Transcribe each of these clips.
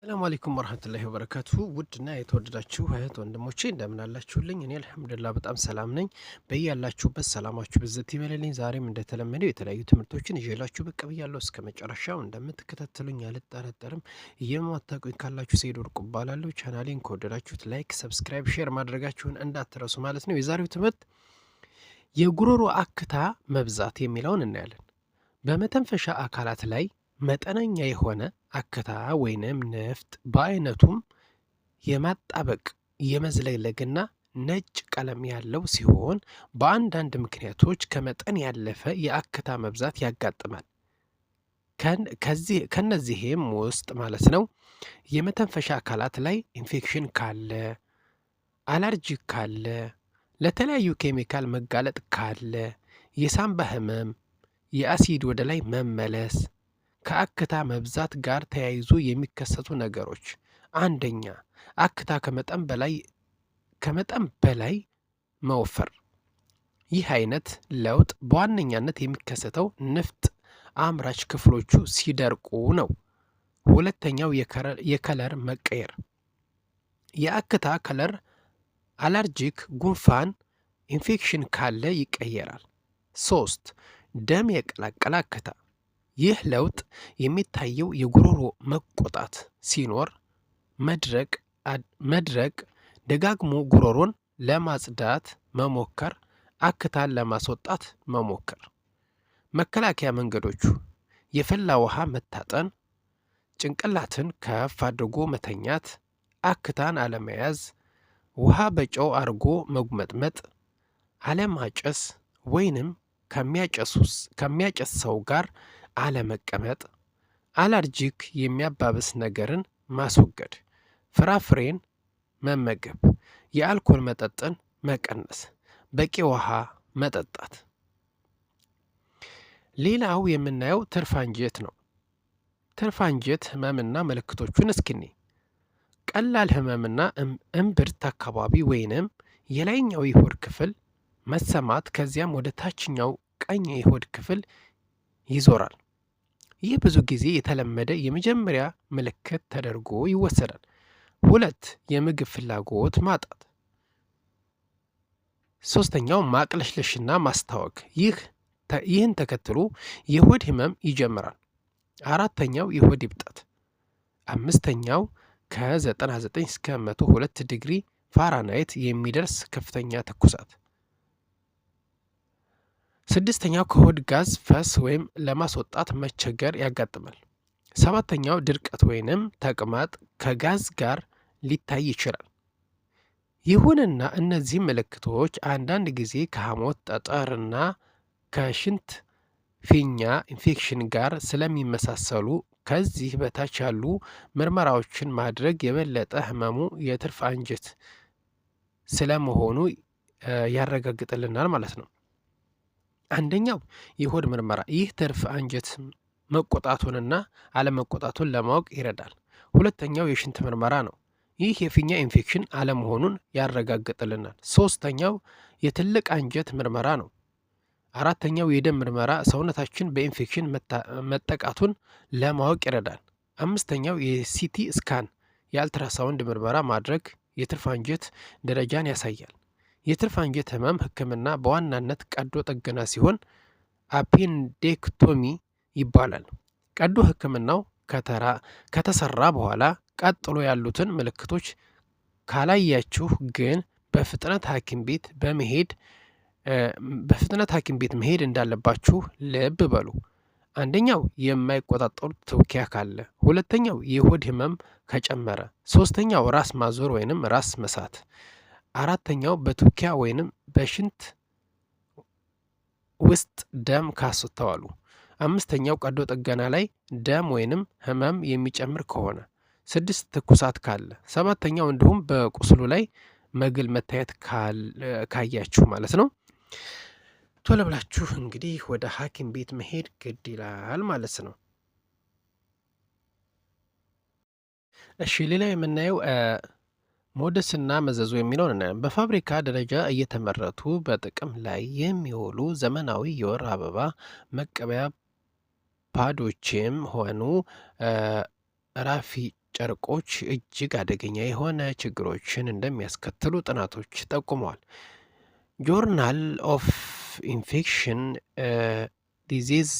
ሰላም አለይኩም ወራህመቱላሂ ወበረካቱ ውድና የተወደዳችሁ እህት ወንድሞቼ እንደምን አላችሁልኝ? እኔ አልሐምዱሊላህ በጣም ሰላም ነኝ። በያላችሁበት ሰላማችሁ ብዝት ይበልልኝ። ዛሬም እንደተለመደው የተለያዩ ትምህርቶችን ይዤላችሁ ብቅ ብያለሁ። እስከ መጨረሻው እንደምትከታተሉኝ አልጠራጠርም። የማታውቁኝ ካላችሁ ሰይድ ወርቁ እባላለሁ። ቻናሌን ከወደዳችሁት ላይክ፣ ሰብስክራይብ፣ ሼር ማድረጋችሁን እንዳትረሱ ማለት ነው። የዛሬው ትምህርት የጉሮሮ አክታ መብዛት የሚለውን እናያለን። በመተንፈሻ አካላት ላይ መጠነኛ የሆነ አክታ ወይንም ንፍጥ በአይነቱም የማጣበቅ የመዝለግለግና ነጭ ቀለም ያለው ሲሆን በአንዳንድ ምክንያቶች ከመጠን ያለፈ የአክታ መብዛት ያጋጥማል። ከነዚህም ውስጥ ማለት ነው የመተንፈሻ አካላት ላይ ኢንፌክሽን ካለ፣ አለርጂክ ካለ፣ ለተለያዩ ኬሚካል መጋለጥ ካለ፣ የሳምባ ህመም፣ የአሲድ ወደ ላይ መመለስ፣ ከአክታ መብዛት ጋር ተያይዞ የሚከሰቱ ነገሮች፣ አንደኛ አክታ ከመጠን በላይ መወፈር። ይህ አይነት ለውጥ በዋነኛነት የሚከሰተው ንፍጥ አምራች ክፍሎቹ ሲደርቁ ነው። ሁለተኛው የከለር መቀየር፣ የአክታ ከለር አለርጂክ፣ ጉንፋን፣ ኢንፌክሽን ካለ ይቀየራል። 3 ደም የቀላቀለ አክታ፣ ይህ ለውጥ የሚታየው የጉሮሮ መቆጣት ሲኖር፣ መድረቅ፣ ደጋግሞ ጉሮሮን ለማጽዳት መሞከር፣ አክታን ለማስወጣት መሞከር። መከላከያ መንገዶቹ የፈላ ውሃ መታጠን፣ ጭንቅላትን ከፍ አድርጎ መተኛት፣ አክታን አለመያዝ፣ ውሃ በጨው አርጎ መጉመጥመጥ፣ አለማጨስ ወይንም ከሚያጨስ ሰው ጋር አለመቀመጥ፣ አለርጂክ የሚያባብስ ነገርን ማስወገድ፣ ፍራፍሬን መመገብ፣ የአልኮል መጠጥን መቀነስ፣ በቂ ውሃ መጠጣት። ሌላው የምናየው ትርፍ አንጀት ነው። ትርፍ አንጀት ህመምና ምልክቶቹን እስኪኔ ቀላል ህመምና እምብርት አካባቢ ወይንም የላይኛው የሆድ ክፍል መሰማት፣ ከዚያም ወደ ታችኛው ቀኝ የሆድ ክፍል ይዞራል። ይህ ብዙ ጊዜ የተለመደ የመጀመሪያ ምልክት ተደርጎ ይወሰዳል። 2 የምግብ ፍላጎት ማጣት። 3ኛው ማቅለሽለሽና ማስታወክ፣ ይህን ተከትሎ የሆድ ህመም ይጀምራል። 4ኛው የሆድ እብጠት። 5ኛው ከ99 እስከ 102 ዲግሪ ፋራናይት የሚደርስ ከፍተኛ ትኩሳት። 6ኛው ከሆድ ጋዝ ፈስ ወይም ለማስወጣት መቸገር ያጋጥማል። 7ኛው ድርቀት ወይንም ተቅማጥ ከጋዝ ጋር ሊታይ ይችላል። ይሁንና እነዚህ ምልክቶች አንዳንድ ጊዜ ከሐሞት ጠጠርና ከሽንት ፊኛ ኢንፌክሽን ጋር ስለሚመሳሰሉ ከዚህ በታች ያሉ ምርመራዎችን ማድረግ የበለጠ ህመሙ የትርፍ አንጀት ስለመሆኑ ያረጋግጥልናል ማለት ነው። አንደኛው የሆድ ምርመራ፣ ይህ ትርፍ አንጀት መቆጣቱንና አለመቆጣቱን ለማወቅ ይረዳል። 2ኛው የሽንት ምርመራ ነው። ይህ የፊኛ ኢንፌክሽን አለመሆኑን ያረጋግጥልናል። 3ኛው የትልቅ አንጀት ምርመራ ነው። 4ኛው የደም ምርመራ ሰውነታችን በኢንፌክሽን መጠቃቱን ለማወቅ ይረዳል። 5ኛው የሲቲ ስካን የአልትራሳውንድ ምርመራ ማድረግ የትርፍ አንጀት ደረጃን ያሳያል። የትርፍ አንጀት ህመም ህክምና በዋናነት ቀዶ ጥገና ሲሆን አፔንዴክቶሚ ይባላል። ቀዶ ህክምናው ከተሰራ በኋላ ቀጥሎ ያሉትን ምልክቶች ካላያችሁ ግን በፍጥነት ሐኪም ቤት መሄድ እንዳለባችሁ ልብ በሉ። አንደኛው የማይቆጣጠሩት ትውኪያ ካለ፣ 2ኛው የሆድ ህመም ከጨመረ፣ 3ኛው ራስ ማዞር ወይንም ራስ መሳት፣ 4ኛው በትውኪያ ወይንም በሽንት ውስጥ ደም ካስተዋሉ፣ 5ኛው ቀዶ ጥገና ላይ ደም ወይንም ህመም የሚጨምር ከሆነ፣ 6 ትኩሳት ካለ፣ 7ኛው እንዲሁም በቁስሉ ላይ መግል መታየት ካያችሁ ማለት ነው። ቶሎ ብላችሁ እንግዲህ ወደ ሐኪም ቤት መሄድ ግድ ይላል ማለት ነው። እሺ ሌላ የምናየው ሞደስና መዘዙ የሚለውን እናያለን። በፋብሪካ ደረጃ እየተመረቱ በጥቅም ላይ የሚውሉ ዘመናዊ የወር አበባ መቀበያ ፓዶችም ሆኑ ጨርቆች እጅግ አደገኛ የሆነ ችግሮችን እንደሚያስከትሉ ጥናቶች ጠቁመዋል። ጆርናል ኦፍ ኢንፌክሽን ዲዚዝ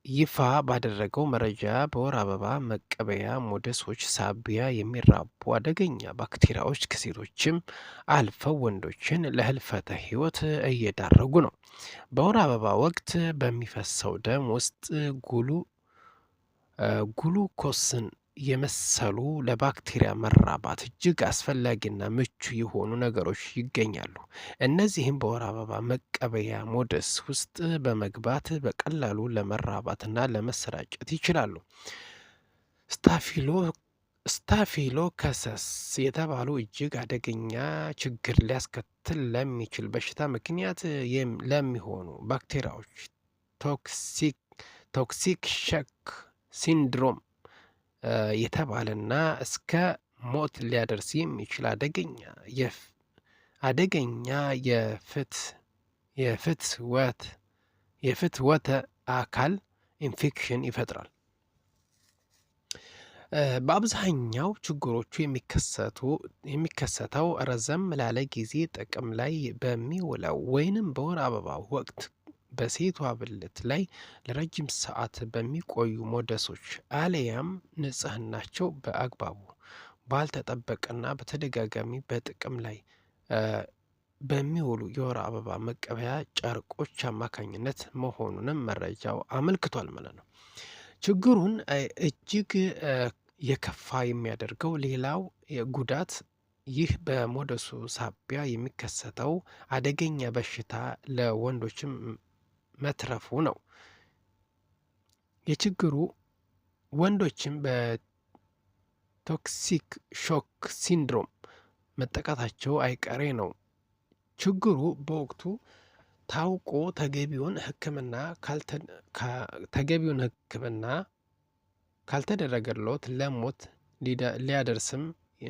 ይፋ ባደረገው መረጃ በወር አበባ መቀበያ ሞዴሶች ሳቢያ የሚራቡ አደገኛ ባክቴሪያዎች ከሴቶችም አልፈው ወንዶችን ለህልፈተ ሕይወት እየዳረጉ ነው። በወር አበባ ወቅት በሚፈሰው ደም ውስጥ ጉሉኮስን የመሰሉ ለባክቴሪያ መራባት እጅግ አስፈላጊና ምቹ የሆኑ ነገሮች ይገኛሉ። እነዚህም በወር አበባ መቀበያ ሞዴስ ውስጥ በመግባት በቀላሉ ለመራባትና ለመሰራጨት ይችላሉ። ስታፊሎከሰስ የተባሉ እጅግ አደገኛ ችግር ሊያስከትል ለሚችል በሽታ ምክንያት ለሚሆኑ ባክቴሪያዎች ቶክሲክ ሸክ ሲንድሮም የተባለና እስከ ሞት ሊያደርስ የሚችል አደገኛ የፍትወተ አካል ኢንፌክሽን ይፈጥራል። በአብዛኛው ችግሮቹ የሚከሰተው ረዘም ላለ ጊዜ ጥቅም ላይ በሚውለው ወይንም በወር አበባ ወቅት በሴቷ ብልት ላይ ለረጅም ሰዓት በሚቆዩ ሞዴሶች አለያም ንጽህናቸው በአግባቡ ባልተጠበቀና በተደጋጋሚ በጥቅም ላይ በሚውሉ የወር አበባ መቀበያ ጨርቆች አማካኝነት መሆኑንም መረጃው አመልክቷል ማለት ነው። ችግሩን እጅግ የከፋ የሚያደርገው ሌላው ጉዳት ይህ በሞዴሱ ሳቢያ የሚከሰተው አደገኛ በሽታ ለወንዶችም መትረፉ ነው። የችግሩ ወንዶችም በቶክሲክ ሾክ ሲንድሮም መጠቃታቸው አይቀሬ ነው። ችግሩ በወቅቱ ታውቆ ተገቢውን ሕክምና ካልተደረገለት ለሞት ሊያደርስም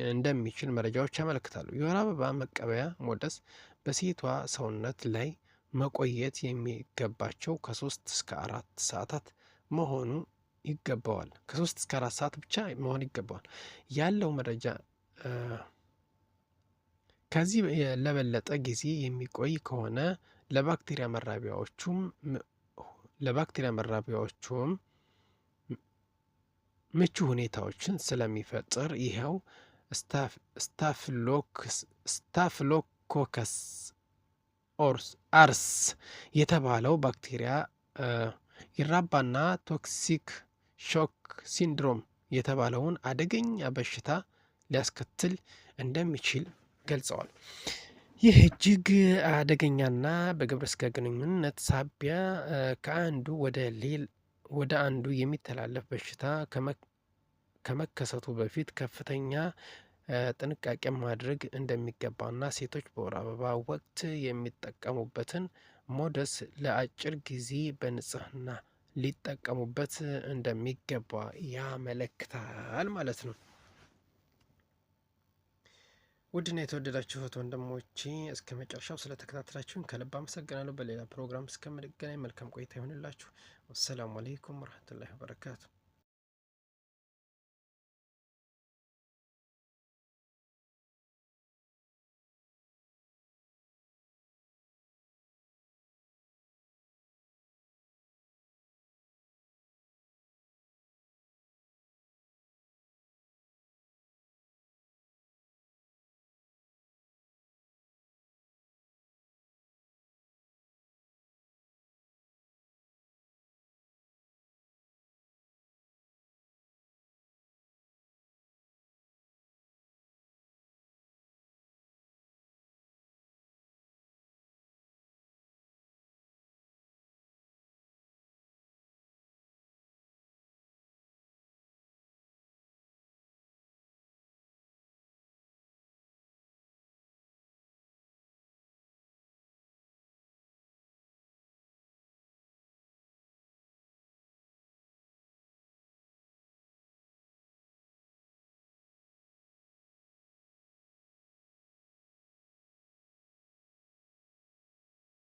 እንደሚችል መረጃዎች ያመለክታሉ። የወር አበባ መቀበያ ሞዴስ በሴቷ ሰውነት ላይ መቆየት የሚገባቸው ከ3 እስከ 4 ሰዓታት መሆኑ ይገባዋል። ከ3 እስከ 4 ሰዓት ብቻ መሆን ይገባዋል ያለው መረጃ። ከዚህ ለበለጠ ጊዜ የሚቆይ ከሆነ ለባክቴሪያ መራቢያዎቹም ምቹ ሁኔታዎችን ስለሚፈጥር ይኸው ስታፍሎኮከስ አርስ የተባለው ባክቴሪያ ይራባና ቶክሲክ ሾክ ሲንድሮም የተባለውን አደገኛ በሽታ ሊያስከትል እንደሚችል ገልጸዋል። ይህ እጅግ አደገኛና በግብረ ስጋ ግንኙነት ሳቢያ ከአንዱ ወደ አንዱ የሚተላለፍ በሽታ ከመከሰቱ በፊት ከፍተኛ ጥንቃቄ ማድረግ እንደሚገባና ሴቶች በወር አበባ ወቅት የሚጠቀሙበትን ሞዴስ ለአጭር ጊዜ በንጽህና ሊጠቀሙበት እንደሚገባ ያመለክታል ማለት ነው። ውድና የተወደዳችሁት ወንድሞቼ እስከ መጨረሻው ስለተከታተላችሁን ከልብ አመሰግናለሁ። በሌላ ፕሮግራም እስከምንገናኝ መልካም ቆይታ ይሆንላችሁ። ወሰላሙ አለይኩም ወረህመቱላሂ ወበረካቱ።